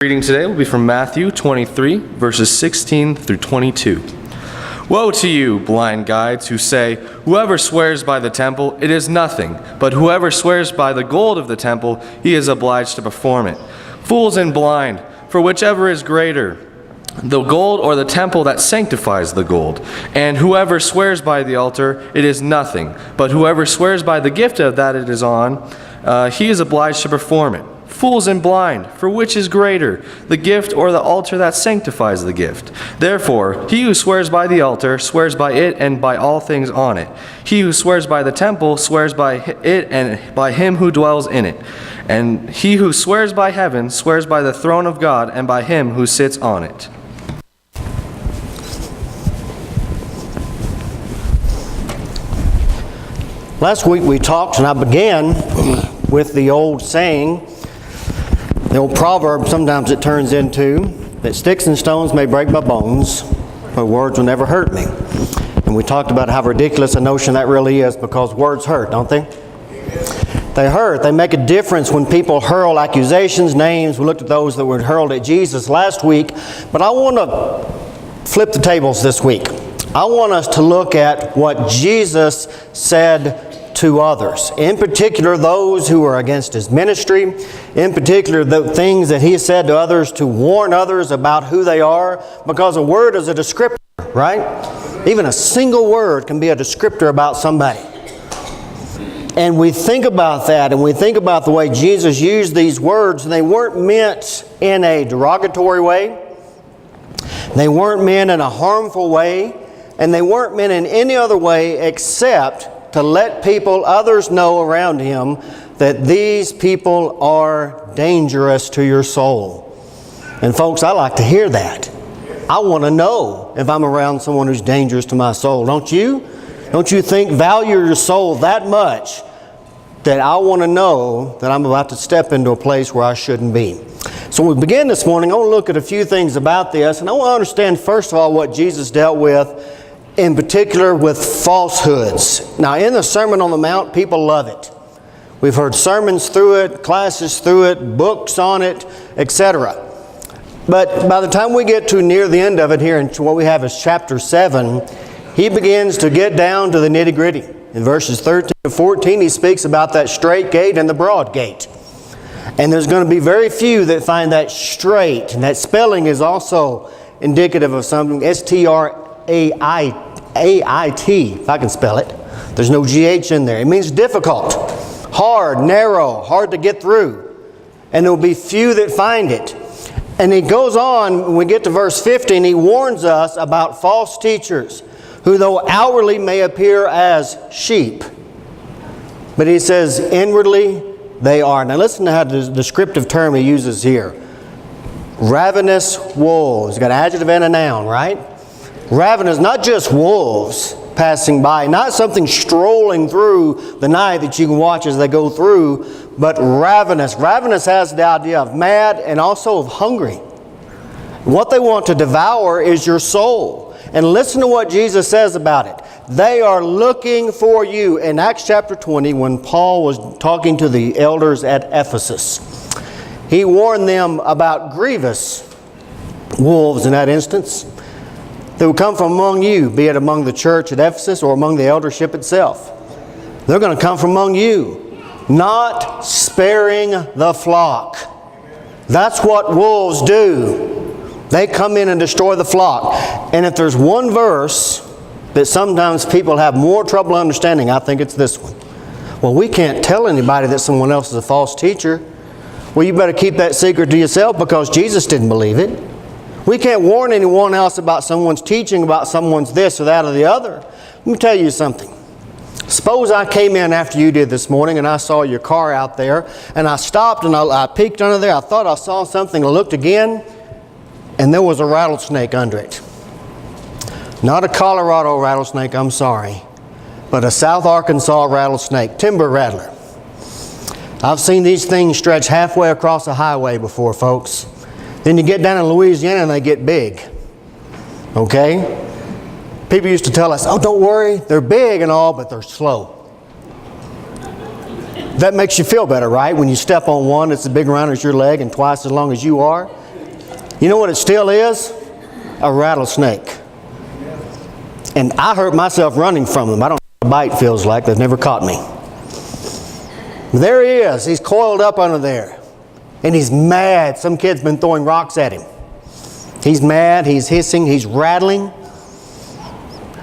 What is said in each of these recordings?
Reading today will be from Matthew 23, verses 16 through 22. Woe to you, blind guides, who say, "Whoever swears by the temple, it is nothing, but whoever swears by the gold of the temple, he is obliged to perform it. Fools and blind, for whichever is greater, the gold or the temple that sanctifies the gold? And whoever swears by the altar, it is nothing, but whoever swears by the gift of that it is on, he is obliged to perform it. Fools and blind, for which is greater, the gift or the altar that sanctifies the gift? Therefore, he who swears by the altar swears by it and by all things on it. He who swears by the temple swears by it and by him who dwells in it. And he who swears by heaven swears by the throne of God and by him who sits on it." Last week we talked, and I began with the old saying, the old proverb sometimes it turns into, that sticks and stones may break my bones, but words will never hurt me. And we talked about how ridiculous a notion that really is, because words hurt, don't they? They hurt. They make a difference when people hurl accusations, names. We looked at those that were hurled at Jesus last week, but I want to flip the tables this week. I want us to look at what Jesus said to others, in particular those who are against His ministry, in particular the things that He said to others to warn others about who they are, because a word is a descriptor, right? Even a single word can be a descriptor about somebody. And we think about that, and we think about the way Jesus used these words, and they weren't meant in a derogatory way, they weren't meant in a harmful way, and they weren't meant in any other way except to let others know around Him that these people are dangerous to your soul. And folks, I like to hear that. I want to know if I'm around someone who's dangerous to my soul. Don't you? Don't you value your soul that much that I want to know that I'm about to step into a place where I shouldn't be? So we begin this morning. I want to look at a few things about this, and I want to understand first of all what Jesus dealt with, in particular with falsehoods. Now, in the Sermon on the Mount, people love it. We've heard sermons through it, classes through it, books on it, etc. But by the time we get to near the end of it here, and what we have is chapter 7, He begins to get down to the nitty-gritty. In verses 13 to 14, He speaks about that straight gate and the broad gate. And there's going to be very few that find that straight. And that spelling is also indicative of something, S-T-R-A-I-T, if I can spell it. There's no G-H in there. It means difficult, hard, narrow, hard to get through. And there will be few that find it. And he goes on, when we get to verse 15, he warns us about false teachers, who though outwardly may appear as sheep, but he says inwardly they are. Now listen to how the descriptive term he uses here. Ravenous wolves. He's got an adjective and a noun, right? Ravenous, not just wolves passing by, not something strolling through the night that you can watch as they go through, but ravenous. Ravenous has the idea of mad and also of hungry. What they want to devour is your soul. And listen to what Jesus says about it. They are looking for you. In Acts chapter 20, when Paul was talking to the elders at Ephesus, he warned them about grievous wolves in that instance. They will come from among you, be it among the church at Ephesus or among the eldership itself. They're going to come from among you, not sparing the flock. That's what wolves do. They come in and destroy the flock. And if there's one verse that sometimes people have more trouble understanding, I think it's this one. Well, we can't tell anybody that someone else is a false teacher. Well, you better keep that secret to yourself, because Jesus didn't believe it. We can't warn anyone else about someone's teaching, about someone's this or that or the other. Let me tell you something. Suppose I came in after you did this morning and I saw your car out there, and I stopped and I peeked under there. I thought I saw something. I looked again, and there was a rattlesnake under it. Not a Colorado rattlesnake, I'm sorry, but a South Arkansas rattlesnake, timber rattler. I've seen these things stretch halfway across a highway before, folks. Then you get down in Louisiana and they get big. Okay? People used to tell us, oh, don't worry, they're big and all, but they're slow. That makes you feel better, right? When you step on one that's as big around as your leg and twice as long as you are. You know what it still is? A rattlesnake. And I hurt myself running from them. I don't know what a bite feels like. They've never caught me. There he is. He's coiled up under there. And he's mad. Some kid's been throwing rocks at him. He's mad. He's hissing. He's rattling.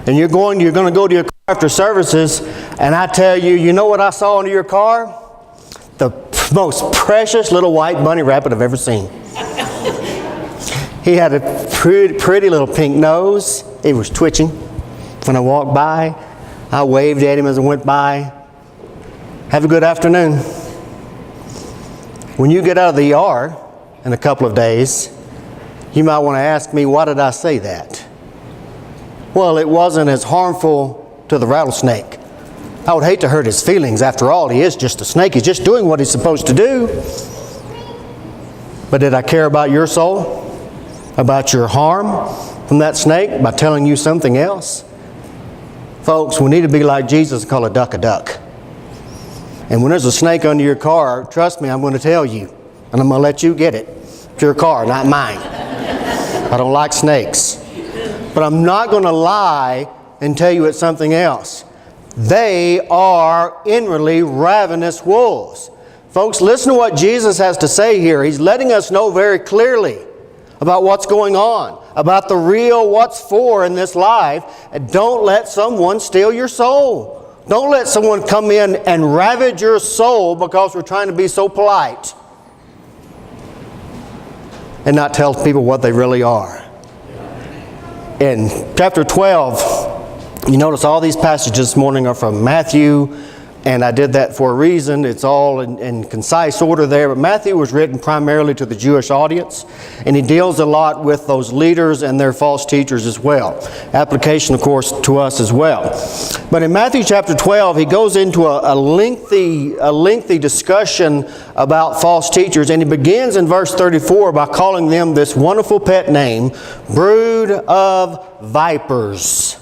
And you're going to go to your car after services, and I tell you, you know what I saw under your car? The most precious little white bunny rabbit I've ever seen. He had a pretty little pink nose. He was twitching. When I walked by, I waved at him as I went by. Have a good afternoon. When you get out of the yard in a couple of days, you might want to ask me, why did I say that? Well, it wasn't as harmful to the rattlesnake. I would hate to hurt his feelings. After all, he is just a snake. He's just doing what he's supposed to do. But did I care about your soul? About your harm from that snake by telling you something else? Folks, we need to be like Jesus and call a duck a duck. And when there's a snake under your car, trust me, I'm going to tell you. And I'm going to let you get it. It's your car, not mine. I don't like snakes. But I'm not going to lie and tell you it's something else. They are inwardly ravenous wolves. Folks, listen to what Jesus has to say here. He's letting us know very clearly about what's going on, about the real what's for in this life. And don't let someone steal your soul. Don't let someone come in and ravage your soul because we're trying to be so polite and not tell people what they really are. In chapter 12, you notice all these passages this morning are from Matthew, and I did that for a reason. It's all in concise order there. But Matthew was written primarily to the Jewish audience, and he deals a lot with those leaders and their false teachers as well. Application, of course, to us as well. But in Matthew chapter 12, he goes into a lengthy discussion about false teachers, and he begins in verse 34 by calling them this wonderful pet name, brood of vipers.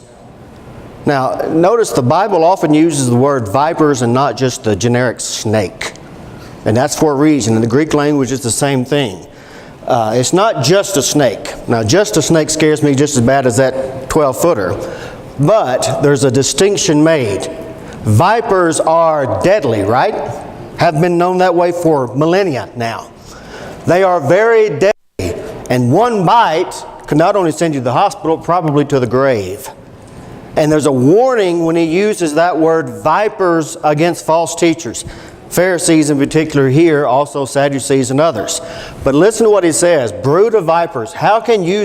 Now, notice the Bible often uses the word vipers and not just the generic snake. And that's for a reason. In the Greek language, it's the same thing. It's not just a snake. Now, just a snake scares me just as bad as that 12-footer. But there's a distinction made. Vipers are deadly, right? Have been known that way for millennia now. They are very deadly. And one bite can not only send you to the hospital, probably to the grave. And there's a warning when he uses that word vipers against false teachers. Pharisees in particular here, also Sadducees and others. But listen to what he says, brood of vipers. How can you,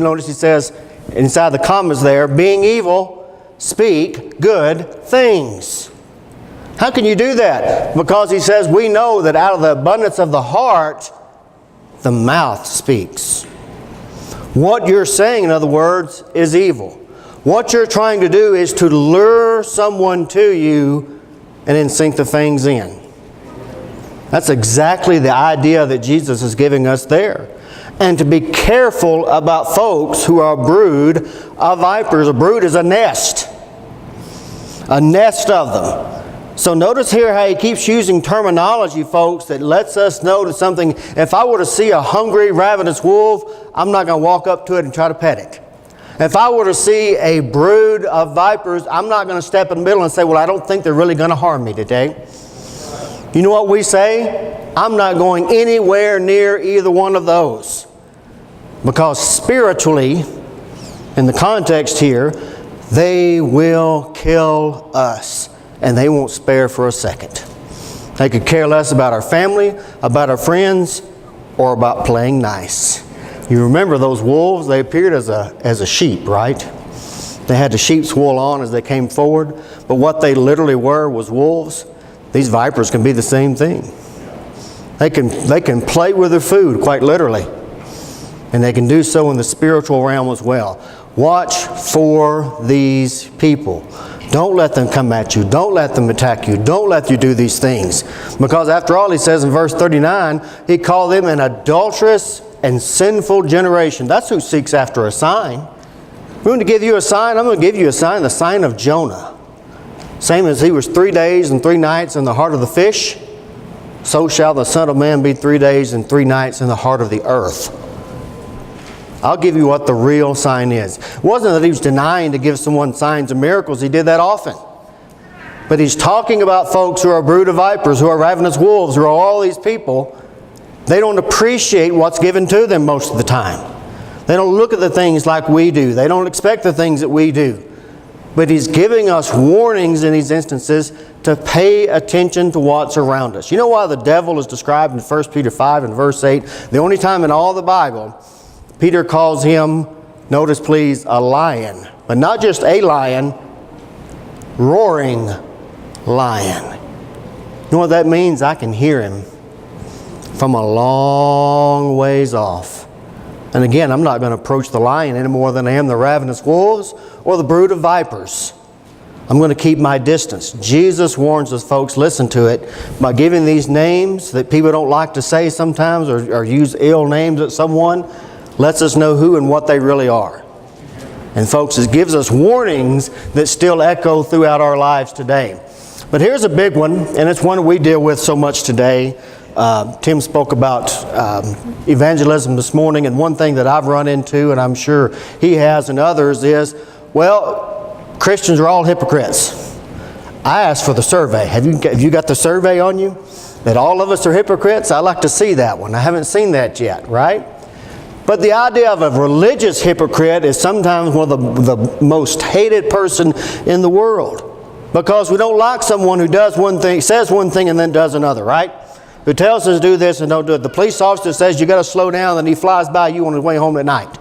notice he says inside the commas there, being evil, speak good things. How can you do that? Because he says we know that out of the abundance of the heart, the mouth speaks. What you're saying, in other words, is evil. What you're trying to do is to lure someone to you and then sink the fangs in. That's exactly the idea that Jesus is giving us there. And to be careful about folks who are a brood of vipers. A brood is a nest. A nest of them. So notice here how he keeps using terminology, folks, that lets us know that something, if I were to see a hungry, ravenous wolf, I'm not going to walk up to it and try to pet it. If I were to see a brood of vipers, I'm not going to step in the middle and say, well, I don't think they're really going to harm me today. You know what we say? I'm not going anywhere near either one of those. Because spiritually, in the context here, they will kill us. And they won't spare for a second. They could care less about our family, about our friends, or about playing nice. You remember those wolves, they appeared as a sheep, right? They had the sheep's wool on as they came forward, but what they literally were was wolves. These vipers can be the same thing. They can play with their food, quite literally. And they can do so in the spiritual realm as well. Watch for these people. Don't let them come at you. Don't let them attack you. Don't let you do these things. Because after all, he says in verse 39, he called them an adulterous and sinful generation. That's who seeks after a sign. We're going to give you a sign. I'm going to give you a sign, the sign of Jonah. Same as he was 3 days and 3 nights in the heart of the fish. so shall the Son of Man be 3 days and 3 nights in the heart of the earth. I'll give you what the real sign is. It wasn't that he was denying to give someone signs and miracles. He did that often. But he's talking about folks who are a brood of vipers, who are ravenous wolves, who are all these people. They don't appreciate what's given to them most of the time. They don't look at the things like we do. They don't expect the things that we do. But he's giving us warnings in these instances to pay attention to what's around us. You know why the devil is described in 1 Peter 5 and verse 8? The only time in all the Bible Peter calls him, notice please, a lion. But not just a lion, roaring lion. You know what that means? I can hear him from a long ways off. And again, I'm not going to approach the lion any more than I am the ravenous wolves or the brood of vipers. I'm going to keep my distance. Jesus warns us, folks, listen to it, by giving these names that people don't like to say sometimes or use ill names at someone, lets us know who and what they really are. And folks, it gives us warnings that still echo throughout our lives today. But here's a big one, and it's one we deal with so much today. Tim spoke about evangelism this morning, and one thing that I've run into, and I'm sure he has and others, is, well, Christians are all hypocrites. I asked for the survey. Have you got the survey on you? That all of us are hypocrites? I'd like to see that one. I haven't seen that yet, right? But the idea of a religious hypocrite is sometimes one of the most hated person in the world. Because we don't like someone who does one thing, says one thing and then does another, right? Who tells us to do this and don't do it. The police officer says you got to slow down and he flies by you on his way home at night.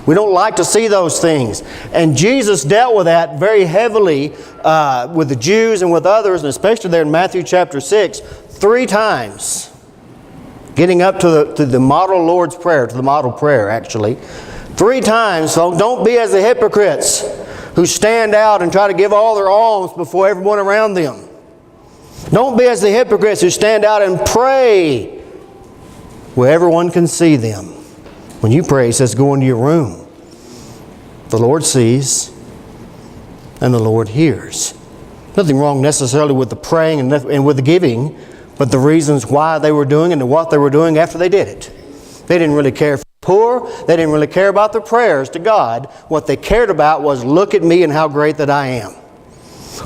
We don't like to see those things. And Jesus dealt with that very heavily with the Jews and with others, and especially there in Matthew chapter 6, 3 times. Getting up to the model Lord's Prayer, to the model prayer actually. 3 times, so don't be as the hypocrites who stand out and try to give all their alms before everyone around them. Don't be as the hypocrites who stand out and pray where everyone can see them. When you pray, he says, go into your room. The Lord sees and the Lord hears. Nothing wrong necessarily with the praying and with the giving, but the reasons why they were doing it and what they were doing after they did it. They didn't really care for the poor. They didn't really care about their prayers to God. What they cared about was, look at me and how great that I am.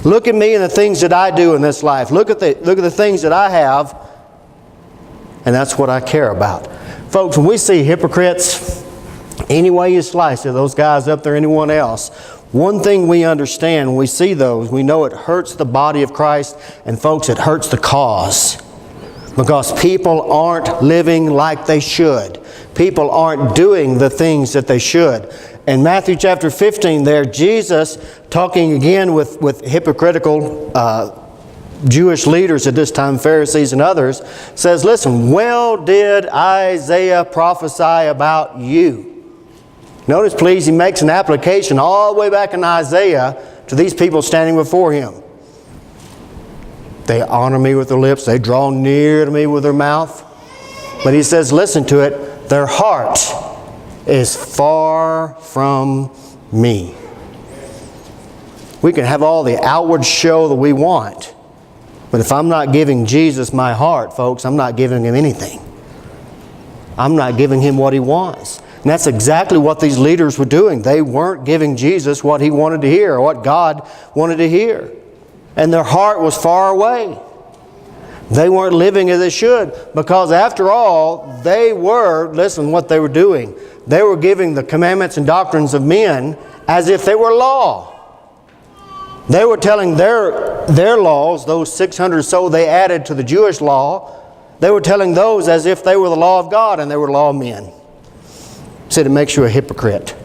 Look at me and the things that I do in this life. Look at the things that I have, and that's what I care about. Folks, when we see hypocrites, any way you slice it, those guys up there, anyone else, one thing we understand when we see those, we know it hurts the body of Christ, and folks, it hurts the cause. Because people aren't living like they should. People aren't doing the things that they should. In Matthew chapter 15 there, Jesus, talking again with hypocritical Jewish leaders at this time, Pharisees and others, says, listen, well did Isaiah prophesy about you. Notice please, he makes an application all the way back in Isaiah to these people standing before him. They honor me with their lips. They draw near to me with their mouth. But he says, listen to it, their heart is far from me. We can have all the outward show that we want. But if I'm not giving Jesus my heart, folks, I'm not giving him anything. I'm not giving him what he wants. And that's exactly what these leaders were doing. They weren't giving Jesus what he wanted to hear or what God wanted to hear. And their heart was far away. They weren't living as they should, because after all, they were, listen what they were doing. They were giving the commandments and doctrines of men as if they were law. They were telling their laws, those 600 or so they added to the Jewish law, they were telling those as if they were the law of God and they were law of men. Said it makes you a hypocrite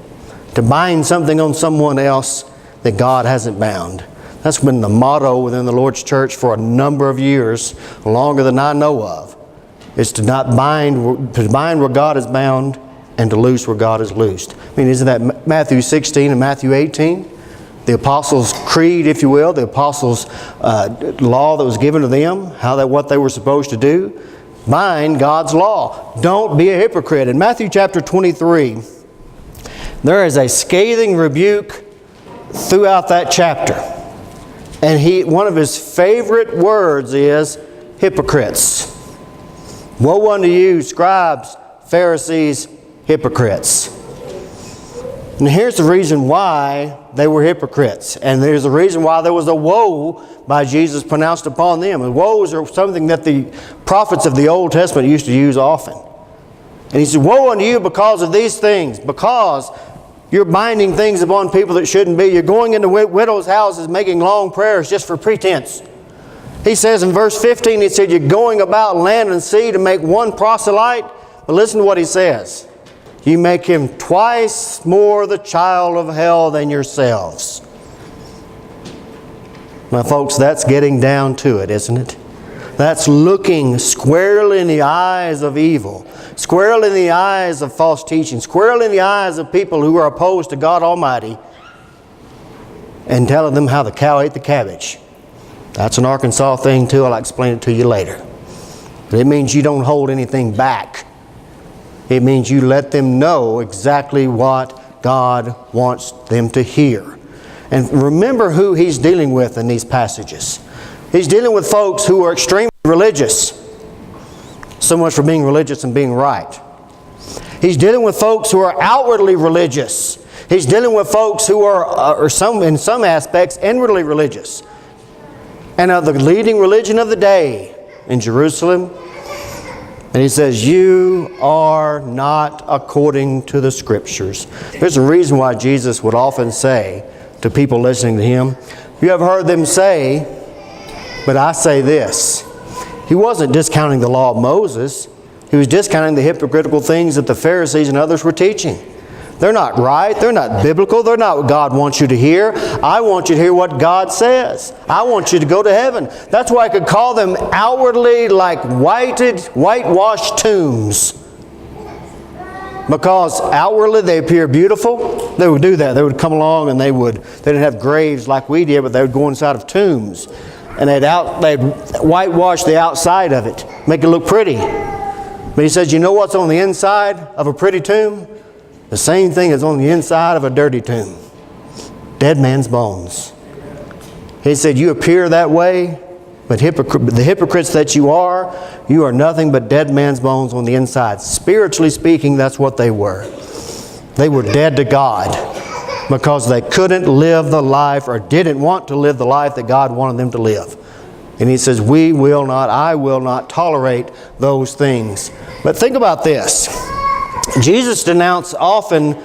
to bind something on someone else that God hasn't bound. That's been the motto within the Lord's church for a number of years, longer than I know of. Is to not bind, to bind where God is bound and to loose where God is loosed. I mean, isn't that Matthew 16 and Matthew 18? The Apostles' creed, if you will, the Apostles' law that was given to them, what they were supposed to do. Bind God's law. Don't be a hypocrite. In Matthew chapter 23, there is a scathing rebuke throughout that chapter. And one of his favorite words is hypocrites. Woe unto you, scribes, Pharisees, hypocrites. And here's the reason why they were hypocrites. And there's a reason why there was a woe by Jesus pronounced upon them. And woes are something that the prophets of the Old Testament used to use often. And he said, woe unto you because of these things, because you're binding things upon people that shouldn't be. You're going into widows' houses making long prayers just for pretense. He says in verse 15, he said, you're going about land and sea to make one proselyte. But listen to what he says. You make him twice more the child of hell than yourselves. Now, folks, that's getting down to it, isn't it? That's looking squarely in the eyes of evil, squarely in the eyes of false teaching, squarely in the eyes of people who are opposed to God Almighty, and telling them how the cow ate the cabbage. That's an Arkansas thing too. I'll explain it to you later. But it means you don't hold anything back. It means you let them know exactly what God wants them to hear. And remember who he's dealing with in these passages. He's dealing with folks who are extremely religious. So much for being religious and being right. He's dealing with folks who are outwardly religious. He's dealing with folks who are in some aspects inwardly religious. And of the leading religion of the day in Jerusalem. And he says, you are not according to the Scriptures. There's a reason why Jesus would often say to people listening to him, you have heard them say, but I say this. He wasn't discounting the law of Moses. He was discounting the hypocritical things that the Pharisees and others were teaching. They're not right. They're not biblical. They're not what God wants you to hear. I want you to hear what God says. I want you to go to heaven. That's why I could call them outwardly like whitewashed tombs. Because outwardly they appear beautiful. They would do that. They would come along and they didn't have graves like we did, but they would go inside of tombs. And they'd whitewash the outside of it, make it look pretty. But he says, you know what's on the inside of a pretty tomb? The same thing is on the inside of a dirty tomb. Dead man's bones. He said, you appear that way, but the hypocrites that you are nothing but dead man's bones on the inside. Spiritually speaking, that's what they were. They were dead to God because they couldn't live the life or didn't want to live the life that God wanted them to live. And he says, I will not tolerate those things. But think about this. Jesus denounced often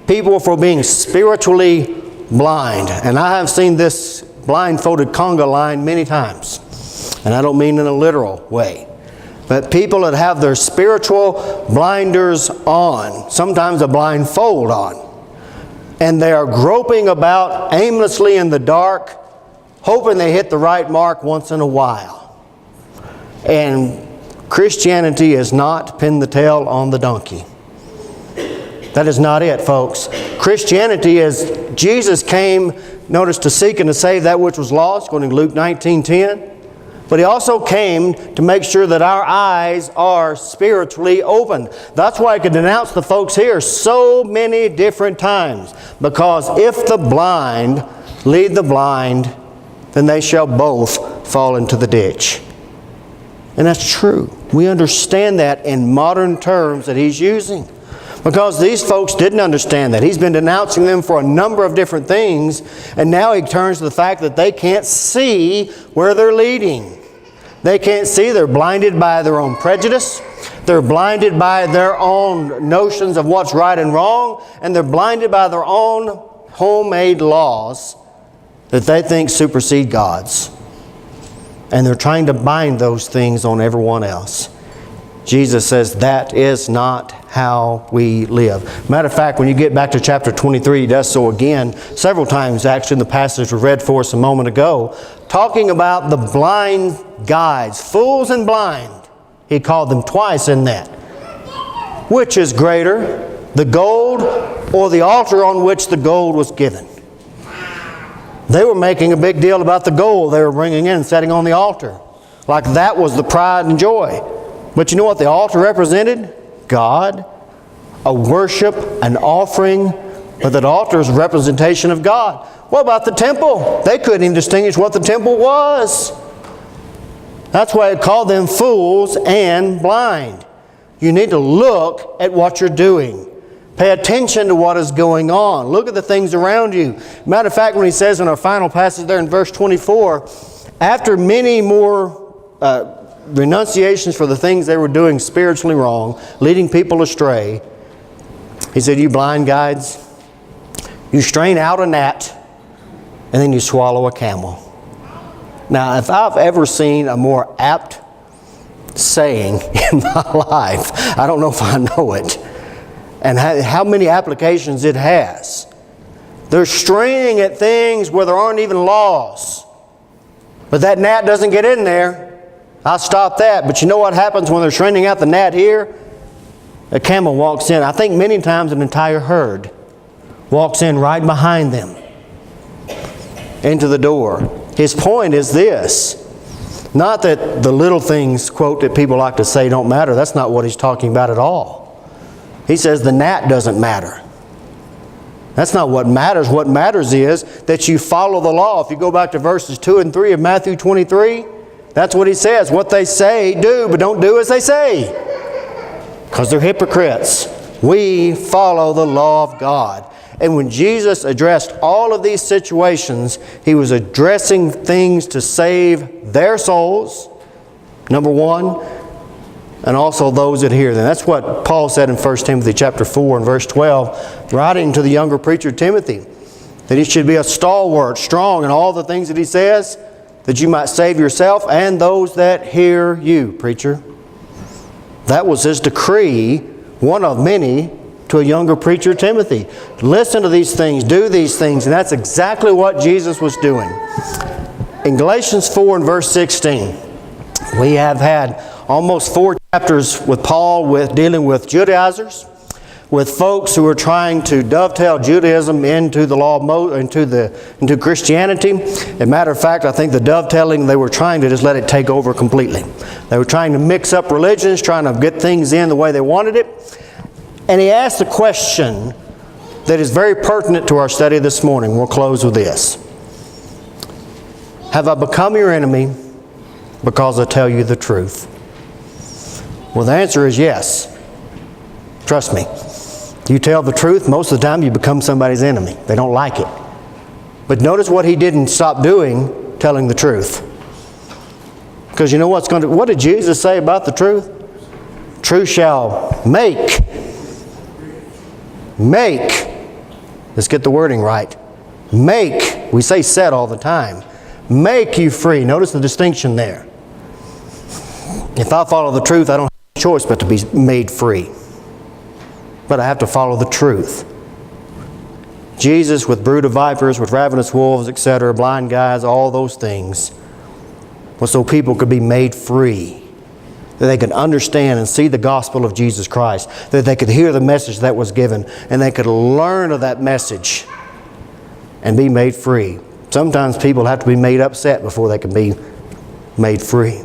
people for being spiritually blind. And I have seen this blindfolded conga line many times. And I don't mean in a literal way. But people that have their spiritual blinders on, sometimes a blindfold on, and they are groping about aimlessly in the dark, hoping they hit the right mark once in a while. And Christianity is not pin the tail on the donkey. That is not it, folks. Christianity is, Jesus came, notice, to seek and to save that which was lost, according to Luke 19:10. But he also came to make sure that our eyes are spiritually open. That's why I could denounce the folks here so many different times. Because if the blind lead the blind, then they shall both fall into the ditch. And that's true. We understand that in modern terms that he's using. Because these folks didn't understand that. He's been denouncing them for a number of different things, and now he turns to the fact that they can't see where they're leading. They can't see. They're blinded by their own prejudice. They're blinded by their own notions of what's right and wrong, and they're blinded by their own homemade laws that they think supersede God's. And they're trying to bind those things on everyone else. Jesus says that is not how we live. Matter of fact, when you get back to chapter 23, he does so again several times, actually, in the passage we read for us a moment ago, talking about the blind guides, fools and blind. He called them twice in that. Which is greater, the gold or the altar on which the gold was given? They were making a big deal about the gold they were bringing in and setting on the altar. Like that was the pride and joy. But you know what the altar represented? God. A worship, an offering. But that altar is a representation of God. What about the temple? They couldn't even distinguish what the temple was. That's why it called them fools and blind. You need to look at what you're doing. Pay attention to what is going on. Look at the things around you. Matter of fact, when he says in our final passage there in verse 24, after many more renunciations for the things they were doing spiritually wrong, leading people astray, he said, you blind guides, you strain out a gnat and then you swallow a camel. Now, if I've ever seen a more apt saying in my life, I don't know if I know it, and how many applications it has. They're straining at things where there aren't even laws. But that gnat doesn't get in there. I'll stop that. But you know what happens when they're straining out the gnat here? A camel walks in. I think many times an entire herd walks in right behind them into the door. His point is this. Not that the little things, quote, that people like to say don't matter. That's not what he's talking about at all. He says the gnat doesn't matter. That's not what matters. What matters is that you follow the law. If you go back to verses 2 and 3 of Matthew 23, that's what he says. What they say, do, but don't do as they say. Because they're hypocrites. We follow the law of God. And when Jesus addressed all of these situations, he was addressing things to save their souls, number one, and also those that hear them. That's what Paul said in 1 Timothy chapter 4 and verse 12, writing to the younger preacher Timothy, that he should be a stalwart, strong in all the things that he says, that you might save yourself and those that hear you, preacher. That was his decree, one of many, to a younger preacher, Timothy. Listen to these things, do these things, and that's exactly what Jesus was doing. In Galatians 4 and verse 16, we have had almost 4 chapters with Paul dealing with Judaizers, with folks who are trying to dovetail Judaism into the law of Moses, into Christianity. As a matter of fact, I think the dovetailing, they were trying to just let it take over completely. They were trying to mix up religions, trying to get things in the way they wanted it. And he asked a question that is very pertinent to our study this morning. We'll close with this. Have I become your enemy because I tell you the truth? Well, the answer is yes. Trust me. You tell the truth, most of the time you become somebody's enemy. They don't like it. But notice what he didn't stop doing, telling the truth. Because you know what did Jesus say about the truth? Truth shall make. Let's get the wording right. Make. We say set all the time. Make you free. Notice the distinction there. If I follow the truth, I don't have a choice but to be made free. But I have to follow the truth. Jesus, with brood of vipers, with ravenous wolves, etc., blind guides, all those things, was so people could be made free. That they could understand and see the gospel of Jesus Christ. That they could hear the message that was given. And they could learn of that message and be made free. Sometimes people have to be made upset before they can be made free.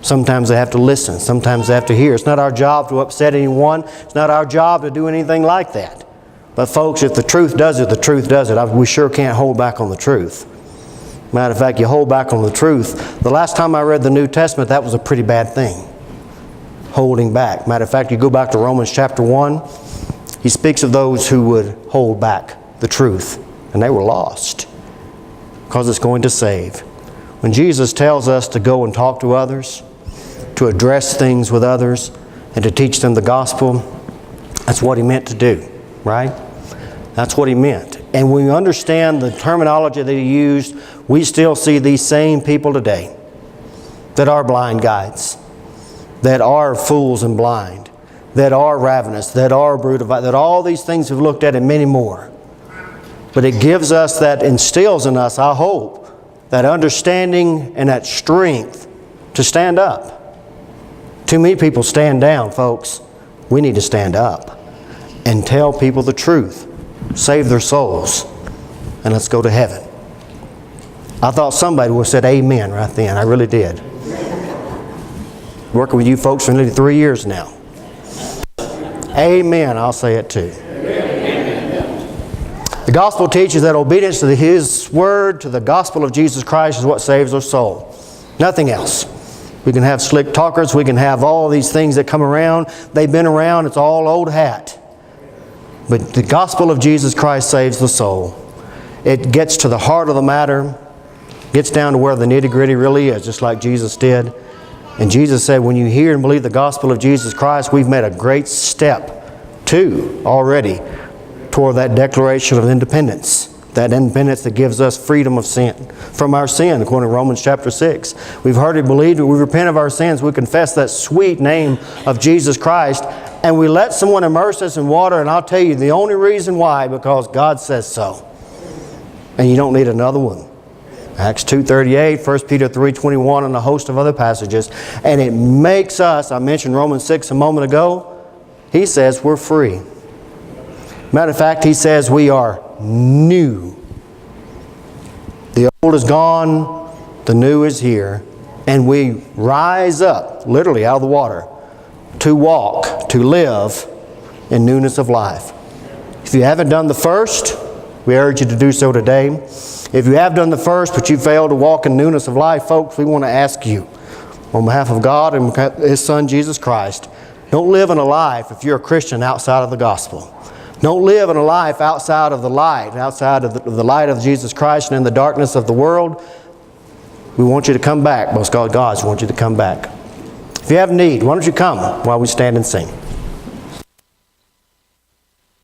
Sometimes they have to listen. Sometimes they have to hear. It's not our job to upset anyone. It's not our job to do anything like that. But folks, if the truth does it, the truth does it. We sure can't hold back on the truth. Matter of fact, you hold back on the truth. The last time I read the New Testament, that was a pretty bad thing. Holding back. Matter of fact, you go back to Romans chapter 1, he speaks of those who would hold back the truth. And they were lost. Because it's going to save. When Jesus tells us to go and talk to others, to address things with others, and to teach them the gospel, that's what he meant to do, right? That's what he meant. And when we understand the terminology that he used, we still see these same people today that are blind guides, that are fools and blind, that are ravenous, that are brood of vipers, that all these things we've looked at and many more. But it gives us that, instills in us, I hope, that understanding and that strength to stand up. Too many people stand down, folks. We need to stand up and tell people the truth. Save their souls. And let's go to heaven. I thought somebody would have said amen right then. I really did. Working with you folks for nearly 3 years now. Amen. I'll say it too. The gospel teaches that obedience to His Word, to the gospel of Jesus Christ, is what saves our soul. Nothing else. We can have slick talkers. We can have all these things that come around. They've been around. It's all old hat. But the gospel of Jesus Christ saves the soul. It gets to the heart of the matter. Gets down to where the nitty-gritty really is, just like Jesus did. And Jesus said, when you hear and believe the gospel of Jesus Christ, we've made a great step, too, already, toward that declaration of independence. That independence that gives us freedom of sin, from our sin, according to Romans chapter 6. We've heard it believed, we repent of our sins, we confess that sweet name of Jesus Christ, and we let someone immerse us in water, and I'll tell you the only reason why, because God says so. And you don't need another one. Acts 2:38, 1 Peter 3:21, and a host of other passages. And it makes us, I mentioned Romans 6 a moment ago, he says we're free. Matter of fact, he says we are new. The old is gone, the new is here, and we rise up, literally out of the water, to walk, to live in newness of life. If you haven't done the first, we urge you to do so today. If you have done the first, but you failed to walk in newness of life, folks, we want to ask you, on behalf of God and His Son, Jesus Christ, don't live in a life, if you're a Christian, outside of the gospel. Don't live in a life outside of the light, outside of the light of Jesus Christ and in the darkness of the world. We want you to come back, because God wants you to come back. If you have need, why don't you come while we stand and sing?